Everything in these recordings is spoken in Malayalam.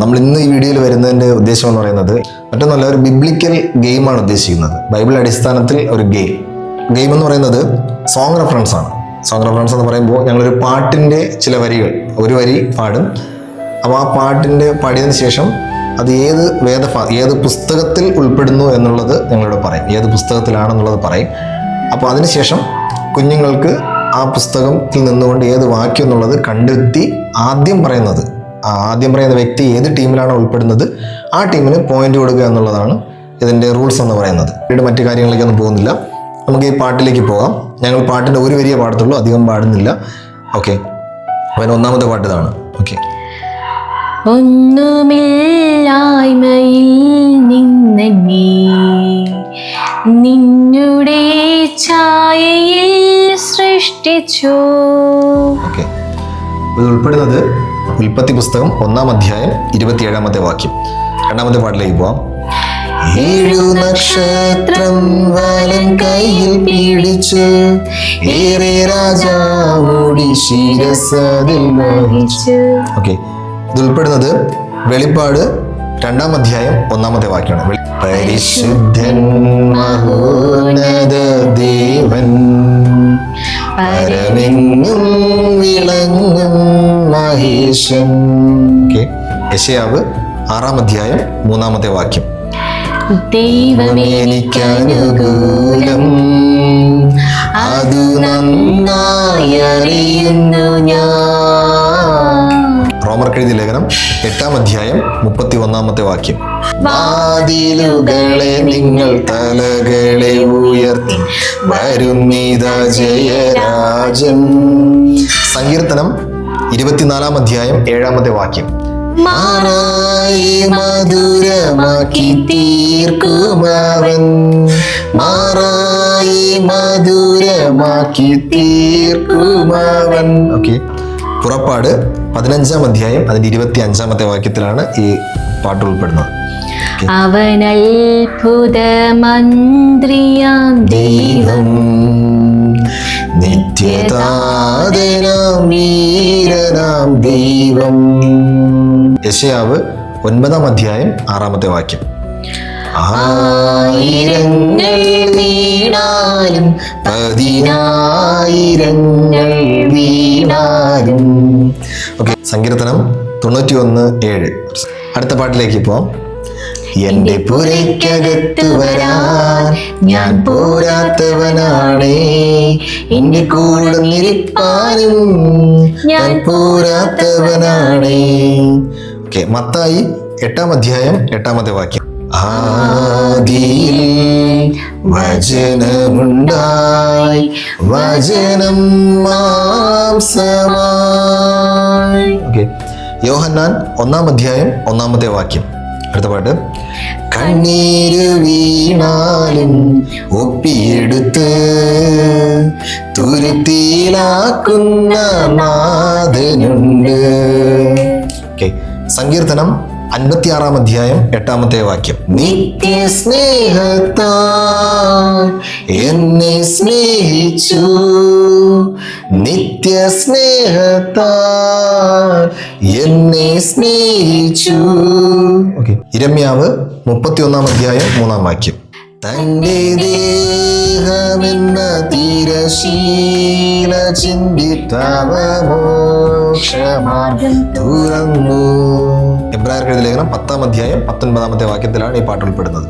നമ്മൾ ഇന്ന് ഈ വീഡിയോയിൽ വരുന്നതിൻ്റെ ഉദ്ദേശം എന്ന് പറയുന്നത് മറ്റൊന്നല്ല, ഒരു ബിബ്ലിക്കൽ ഗെയിമാണ് ഉദ്ദേശിക്കുന്നത്. ബൈബിൾ അടിസ്ഥാനത്തിൽ ഒരു ഗെയിം എന്ന് പറയുന്നത് സോങ് റെഫറൻസ് ആണ്. സോങ് റെഫറൻസ് എന്ന് പറയുമ്പോൾ ഞങ്ങളൊരു പാട്ടിൻ്റെ ചില വരികൾ, ഒരു വരി പാടും. അപ്പോൾ ആ പാട്ടിൻ്റെ പാടിയതിന് ശേഷം അത് ഏത് പുസ്തകത്തിൽ ഉൾപ്പെടുന്നു എന്നുള്ളത് ഞങ്ങളോട് പറയും, ഏത് പുസ്തകത്തിലാണെന്നുള്ളത് പറയും. അപ്പോൾ അതിനുശേഷം കുഞ്ഞുങ്ങൾക്ക് ആ പുസ്തകത്തിൽ നിന്നുകൊണ്ട് ഏത് വാക്യം എന്നുള്ളത് കണ്ടെത്തി ആദ്യം പറയുന്ന വ്യക്തി ഏത് ടീമിലാണ് ഉൾപ്പെടുന്നത് ആ ടീമിന് പോയിന്റ് കൊടുക്കുക എന്നുള്ളതാണ് ഇതിൻ്റെ റൂൾസ് എന്ന് പറയുന്നത്. മറ്റു കാര്യങ്ങളിലേക്കൊന്നും പോകുന്നില്ല, നമുക്ക് ഈ പാട്ടിലേക്ക് പോകാം. ഞങ്ങൾ പാട്ടിൻ്റെ ഒരു വരിയെ പാടത്തുള്ളൂ, അധികം പാടുന്നില്ല. ഓക്കെ, അവൻ ഒന്നാമത്തെ പാട്ട് ഇതാണ്. ഓക്കെ. ഒന്നുമില്ലായ്മയിൽ നിന്നെ നിന്നുടെ ഛായയിൽ സൃഷ്ടിച്ചു. ഓക്കെ, ഇത് ഉൾപ്പെടുന്നത് ഉൽപ്പത്തി പുസ്തകം 1-ാം അധ്യായം 27-ാമത്തെ വാക്യം. രണ്ടാമത്തെ പാട്ടിലേക്ക് പോവാം. 7 നക്ഷത്രം വലം കയ്യിൽ പിടിച്ച് ഏറെ രാജാവോടി ശിരസ്സതിൽ വഹിച്ചു. ഓക്കെ, ഇത് ഉൾപ്പെടുന്നത് വെളിപ്പാട് 2-ാം അധ്യായം 1-ാമത്തെ വാക്യമാണ്. പരിശുദ്ധൻ മഹോന്നത ദേവൻ പരമെങ്ങും വിളങ്ങും മഹേശൻ. ഓക്കെ, യെശയ്യാവ് 6-ാം അധ്യായം 3-ാമത്തെ വാക്യം. ദൈവമേനിക്കനുകൂലം അതു നന്നായി അറിയുന്നു ഞാൻ. റോമർക്കെഴുതിയ ലേഖനം 8-ാം അധ്യായം 31-ാമത്തെ വാക്യം. വാതിലുകളെ നിങ്ങൾ തലകളെ ഉയർത്തി വരുന്നിതാ ജയരാജൻ. സങ്കീർത്തനം 24-ാം അധ്യായം 7-ാമത്തെ വാക്യം. മാറായി മധുരമാക്കി തീർക്കുമവൻ, മാറായി മധുരമാക്കി തീർക്കുമവൻ. ഓക്കെ, പുറപ്പാട് 15-ാം അധ്യായം അതിന്റെ 25-ാമത്തെ വാക്യത്തിലാണ് ഈ പാട്ട് ഉൾപ്പെടുന്നത്. അവൻ അത്ഭുത മന്ത്രിയാം ദൈവം, നിത്യതാതനാം വീരനാം ദൈവം. യെശയ്യാവ് 9-ാം അധ്യായം 6-ാമത്തെ വാക്യം. ആയിരങ്ങൾ വീണാലും 10,000 വീണാലും. ഓക്കെ, സങ്കീർത്തനം 91:7. അടുത്ത പാട്ടിലേക്ക് പോവാം. എന്റെ പുരയ്ക്കകത്ത് വരാൻ ഞാൻ പോരാത്തവനാണേ, എന്റെ കൂടെ നിൽപ്പാനും ഞാൻ പോരാത്തവനാണേ. ഓക്കെ, മത്തായി 8-ാം അധ്യായം 8-ാമത്തെ വാക്യം. ആദിയിൽ വചനമുണ്ടായി, വചനം മാംസമായി. ഓക്കെ, യോഹന്നാൻ 1-ാം അധ്യായം 1-ാമത്തെ വാക്യം. അടുത്ത പാട്ട്. കണ്ണീര് വീണാലും ഒപ്പിയെടുത്ത് തുരുത്തിയിലാക്കുന്ന നാഥനുണ്ട്. ഓക്കെ, സങ്കീർത്തനം 56-ാം അധ്യായം 8-ാമത്തെ വാക്യം. നിത്യസ്നേഹത്താൽ എന്നെ സ്നേഹിച്ചു, നിത്യസ്നേഹത്താൽ എന്നെ സ്നേഹിച്ചു. ഓക്കെ, ഇരമ്യാവ് 31-ാം അധ്യായം 3-ാം വാക്യം. തന്റെ ദേഹമെന്ന തിരശീല ചിന്തിത്തവമോക്ഷമാർഗം തുറന്നു. എബ്രായർക്കെഴുതിയ ലേഖനം 10-ാം അധ്യായം 19-ാമത്തെ വാക്യത്തിലാണ് ഈ പാട്ട് ഉൾപ്പെടുന്നത്.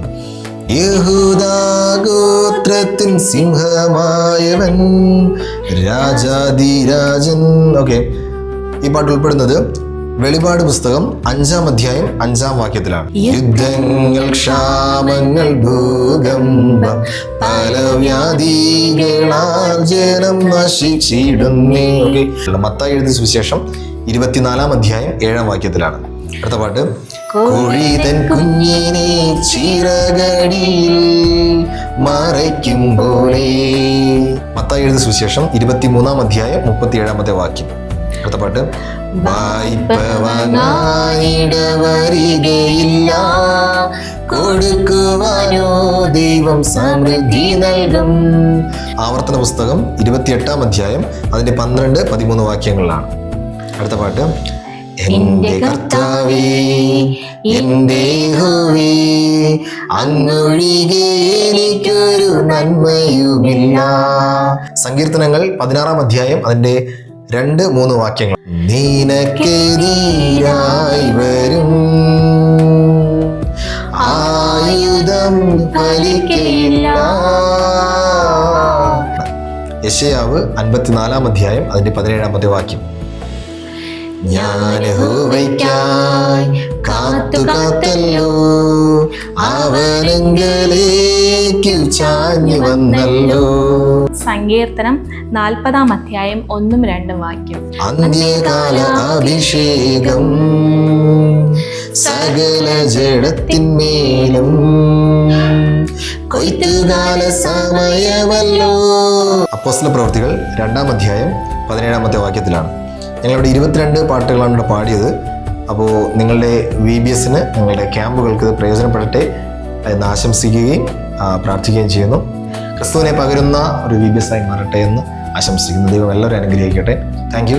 യഹൂദാഗോത്രത്തിൻ സിംഹമായവൻ രാജാധിരാജൻ. ഓക്കെ, ഈ പാട്ട് ഉൾപ്പെടുന്നത് വെളിപാട് പുസ്തകം 5-ാം അധ്യായം 5-ാം വാക്യത്തിലാണ്. യുദ്ധങ്ങൾ, ക്ഷാമങ്ങൾ, ഭൂകമ്പം, പല വ്യാധികളാൽ ജനം നശിച്ചിടുന്നേ. ഓക്കെ, മത്തായി എഴുതിയ സുവിശേഷം 24-ാം അധ്യായം 7-ാം വാക്യത്തിലാണ്. അടുത്ത പാട്ട്. കോഴിതൻ കുഞ്ഞിനെ ചിറകടിയിൽ മറയ്ക്കും പോലെ. മത്തായി എഴുതിയ സുവിശേഷം 23-ാം അധ്യായം 37-ാമത്തെ വാക്യം. അടുത്ത പാട്ട്. വായ്പവനായിടവരികയില്ല, കൊടുക്കുവാനോ ദൈവം സമൃദ്ധി നൽകും. ആവർത്തന പുസ്തകം 28-ാം അധ്യായം അതിന്റെ 12-13 വാക്യങ്ങളിലാണ്. അടുത്ത പാട്ട്. എന്റെ കർത്താവേ, എന്റെ യഹോവേ, അങ്ങൊഴികെ എനിക്കൊരു നന്മയുമില്ല. സങ്കീർത്തനങ്ങൾ 16 അധ്യായം അതിന്റെ 2-3 വാക്യങ്ങൾ. നിനക്കെതിരായി വരും ആയുധം ഫലിക്കയില്ല. യെശയ്യാവ് 54 അധ്യായം അതിന്റെ 17 വാക്യം. ഞാൻ യഹോവയ്ക്കായി കാത്തു കാത്തല്ലോ, അവനെങ്കലേക്കു ചാഞ്ഞു വന്നല്ലോ. സങ്കീർത്തനം 40 അധ്യായം 1-2 വാക്യം. അന്ത്യകാല അഭിഷേകം സകല ജഡത്തിന്മേലും കൊയ്ത്തുകാല സമയമല്ലോ. അപ്പോസ്തല പ്രവൃത്തികൾ 2 അധ്യായം 17 വാക്യത്തിലാണ്. ഞങ്ങളിവിടെ 22 പാട്ടുകളാണ് ഇവിടെ പാടിയത്. അപ്പോൾ നിങ്ങളുടെ VBSന് നിങ്ങളുടെ ക്യാമ്പുകൾക്ക് ഇത് പ്രയോജനപ്പെടട്ടെ എന്ന് ആശംസിക്കുകയും പ്രാർത്ഥിക്കുകയും ചെയ്യുന്നു. ക്രിസ്തുവിനെ പകരുന്ന ഒരു VBS ആയി മാറട്ടെ എന്ന് ആശംസിക്കുന്നു. ദൈവം എല്ലാവരും അനുഗ്രഹിക്കട്ടെ. Thank you.